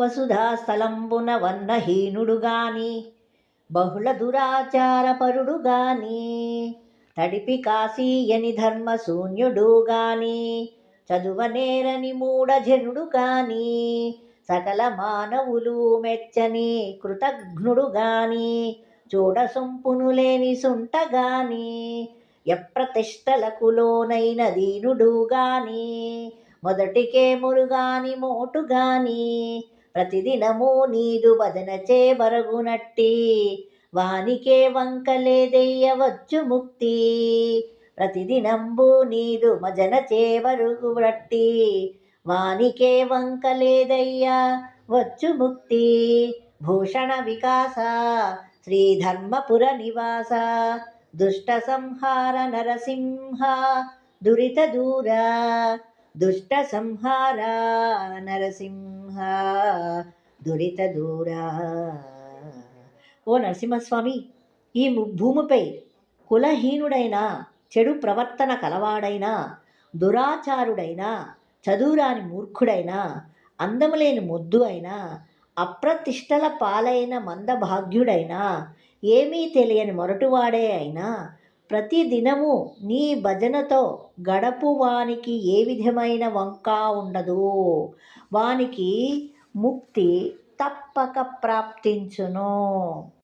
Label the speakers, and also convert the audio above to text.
Speaker 1: వసుధాస్థలంబున వన్నహీనుడుగాని బహుళ దురాచారపరుడుగాని తడిపి కాశీయని ధర్మశూన్యుడుగాని చదువనేరని మూఢజనుడుగాని సకల మానవులు మెచ్చని కృతఘ్నుడుగాని చూడసొంపును లేని సుంటగాని ఎప్రతిష్టలకు లోనైన దీనుడుగాని మొదటికే మురుగాని మోటుగాని ప్రతిదినము నీదు భజనచే బరగునట్టి వానికే వంకలేదెయ్యవచ్చు ముక్తి ప్రతిదినంబు నీదు భజనచే బరుగునట్టి వానికే వంకలేదయ్య వచ్చు ముక్తి భూషణ వికాస శ్రీధర్మపుర నివాస దుష్ట సంహార నరసింహ దురిత దూర దుష్ట సంహార నరసింహ దురిత దూర. ఓ నరసింహస్వామి, ఈ భూమిపై కులహీనుడైన చెడు ప్రవర్తన కలవాడైన దురాచారుడైన చదువురాని మూర్ఖుడైన అందములేని మొద్దు అయిన అప్రతిష్టల పాలైన మందభాగ్యుడైన ఏమీ తెలియని మొరటువాడే అయినా ప్రతిదినము నీ భజనతో గడపు వానికి ఏ విధమైన వంక ఉండదు. వానికి ముక్తి తప్పక ప్రాప్తించును.